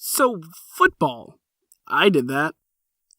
So, football. I did that.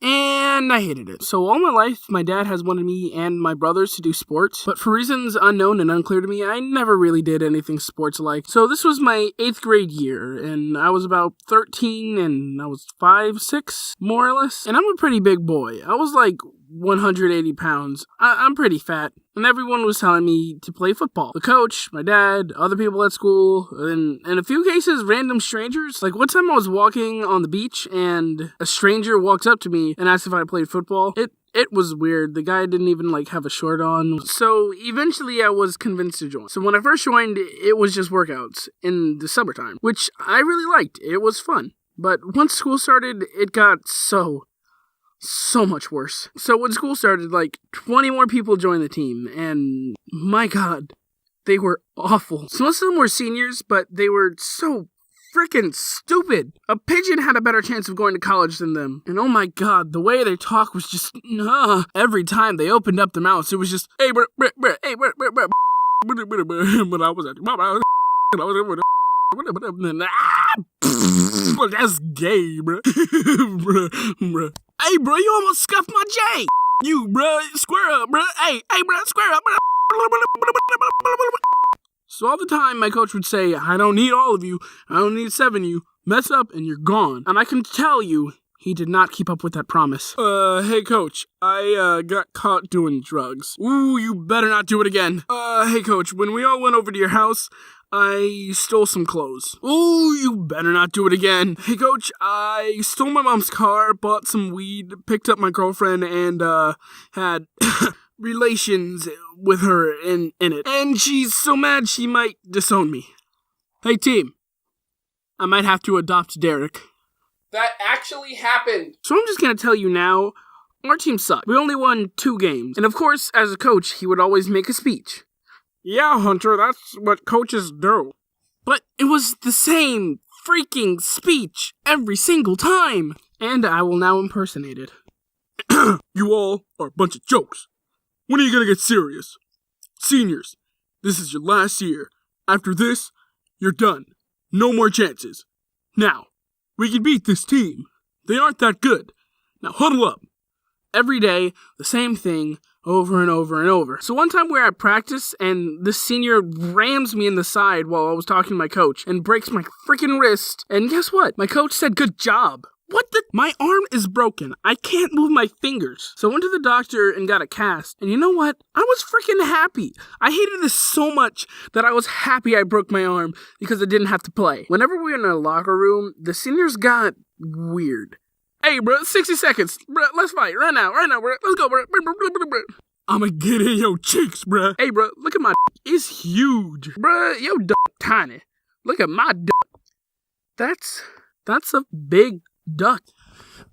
And I hated it. So all my life, my dad has wanted me and my brothers to do sports, but for reasons unknown and unclear to me, I never really did anything sports-like. So this was my 8th grade year, and I was about 13, and I was 5, 6, more or less. And I'm a pretty big boy. I was like 180 pounds. I'm pretty fat. And everyone was telling me to play football. The coach, my dad, other people at school, and in a few cases, random strangers. Like one time I was walking on the beach and a stranger walked up to me and asked if I played football. It was weird. The guy didn't even have a short on. So eventually I was convinced to join. So when I first joined, it was just workouts in the summertime, which I really liked. It was fun. But once school started, it got so much worse. So when school started, 20 more people joined the team, and my god, they were awful. So most of them were seniors, but they were so freaking stupid. A pigeon had a better chance of going to college than them. And oh my god, the way they talk was just, every time they opened up their mouths, it was just, hey, bruh, hey, bruh, but I was at, that's gay, bruh. Bruh. Hey, bro, you almost scuffed my J. You, bro, square up, bro. Hey, bro, square up, bro. So all the time, my coach would say, I don't need all of you. I don't need 7 of you. Mess up and you're gone. And I can tell you, he did not keep up with that promise. Hey, coach, I got caught doing drugs. Ooh, you better not do it again. Hey, coach, when we all went over to your house, I stole some clothes. Ooh, you better not do it again. Hey, coach, I stole my mom's car, bought some weed, picked up my girlfriend, and, had relations with her in it. And she's so mad she might disown me. Hey, team, I might have to adopt Derek. That actually happened. So I'm just gonna tell you now, our team sucked. We only won 2 games. And of course, as a coach, he would always make a speech. Yeah, Hunter, that's what coaches do. But it was the same freaking speech every single time. And I will now impersonate it. You all are a bunch of jokes. When are you gonna get serious? Seniors, this is your last year. After this, you're done. No more chances. Now, we can beat this team. They aren't that good. Now huddle up. Every day, the same thing, over and over and over. So one time we're at practice, and this senior rams me in the side while I was talking to my coach, and breaks my freaking wrist. And guess what? My coach said, good job. What the? My arm is broken. I can't move my fingers. So I went to the doctor and got a cast. And you know what? I was freaking happy. I hated this so much that I was happy I broke my arm because I didn't have to play. Whenever we were in a locker room, the seniors got weird. Hey, bro, 60 seconds. Bro, let's fight. Right now, bro. Let's go, bro. I'ma get in your cheeks, bro. Hey, bro, look at my d***. It's huge. Bro, your d*** tiny. Look at my d***. That's a big duck.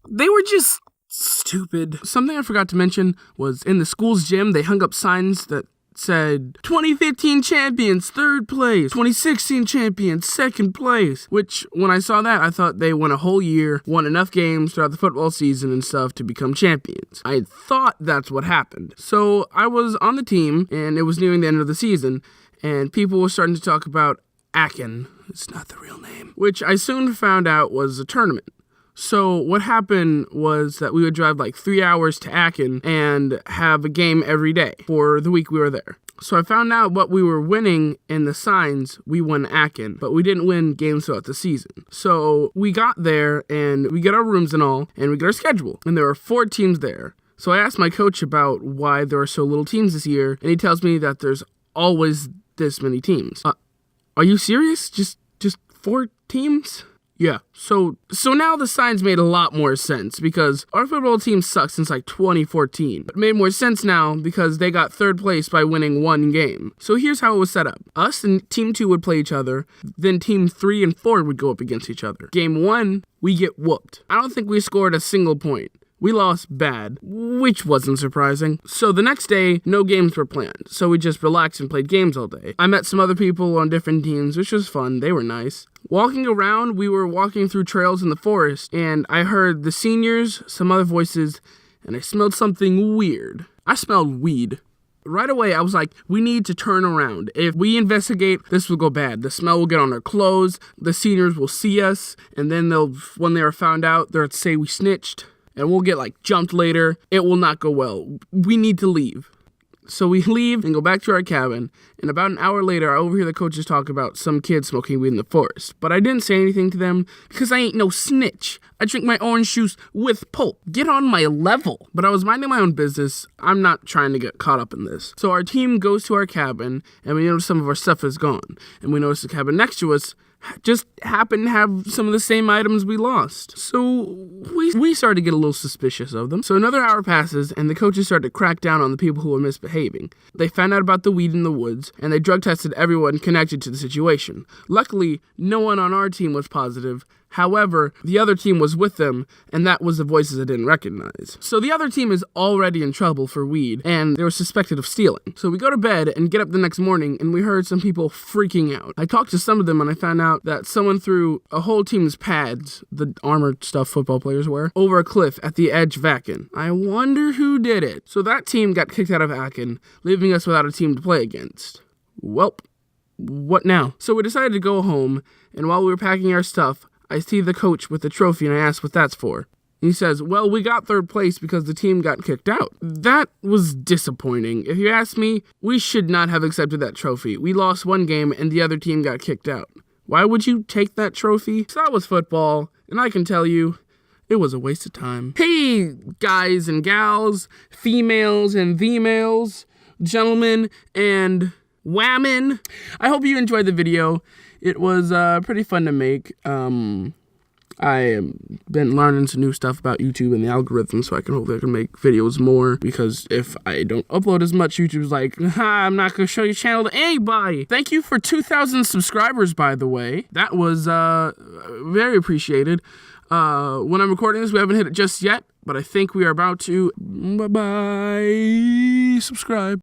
They were just stupid. Something I forgot to mention was in the school's gym, they hung up signs that said 2015 champions 3rd place, 2016 champions 2nd place, which when I saw that I thought they won a whole year, won enough games throughout the football season and stuff to become champions. I thought that's what happened. So I was on the team and it was nearing the end of the season and people were starting to talk about Akin. It's not the real name, which I soon found out was a tournament. So what happened was that we would drive 3 hours to Akin and have a game every day for the week we were there. So I found out what we were winning in the signs, we won Akin, but we didn't win games throughout the season. So we got there and we get our rooms and all, and we get our schedule. And there were 4 teams there. So I asked my coach about why there are so little teams this year, and he tells me that there's always this many teams. Are you serious? Just 4 teams? Yeah, so now the signs made a lot more sense because our football team sucked since 2014. It made more sense now because they got 3rd place by winning 1 game. So here's how it was set up. Us and Team 2 would play each other, then Team 3 and 4 would go up against each other. Game 1, we get whooped. I don't think we scored a single point. We lost bad, which wasn't surprising. So the next day, no games were planned, so we just relaxed and played games all day. I met some other people on different teams, which was fun. They were nice. Walking around, we were walking through trails in the forest, and I heard the seniors, some other voices, and I smelled something weird. I smelled weed. Right away, I was like, we need to turn around. If we investigate, this will go bad. The smell will get on our clothes. The seniors will see us. And then when they are found out, they'll say we snitched. And we'll get jumped later. It will not go well. We need to leave. So we leave and go back to our cabin, and about an hour later, I overhear the coaches talk about some kids smoking weed in the forest. But I didn't say anything to them because I ain't no snitch. I drink my orange juice with pulp. Get on my level. But I was minding my own business. I'm not trying to get caught up in this. So our team goes to our cabin, and we notice some of our stuff is gone. And we notice the cabin next to us just happened to have some of the same items we lost. So we started to get a little suspicious of them. So another hour passes, and the coaches started to crack down on the people who were misbehaving. They found out about the weed in the woods, and they drug tested everyone connected to the situation. Luckily, no one on our team was positive. However, the other team was with them, and that was the voices I didn't recognize. So the other team is already in trouble for weed, and they were suspected of stealing. So we go to bed and get up the next morning, and we heard some people freaking out. I talked to some of them, and I found out that someone threw a whole team's pads, the armored stuff football players wear, over a cliff at the edge of Akin. I wonder who did it. So that team got kicked out of Akin, leaving us without a team to play against. Welp, what now? So we decided to go home, and while we were packing our stuff, I see the coach with the trophy, and I ask what that's for. He says, well, we got third place because the team got kicked out. That was disappointing. If you ask me, we should not have accepted that trophy. We lost one game, and the other team got kicked out. Why would you take that trophy? So that was football, and I can tell you, it was a waste of time. Hey, guys and gals, females and females, gentlemen and whammon. I hope you enjoyed the video. It was pretty fun to make. I have been learning some new stuff about YouTube and the algorithm, so hopefully I can make videos more, because if I don't upload as much, YouTube's like, I'm not going to show your channel to anybody. Thank you for 2,000 subscribers, by the way. That was very appreciated. When I'm recording this, we haven't hit it just yet, but I think we are about to. Bye-bye. Subscribe.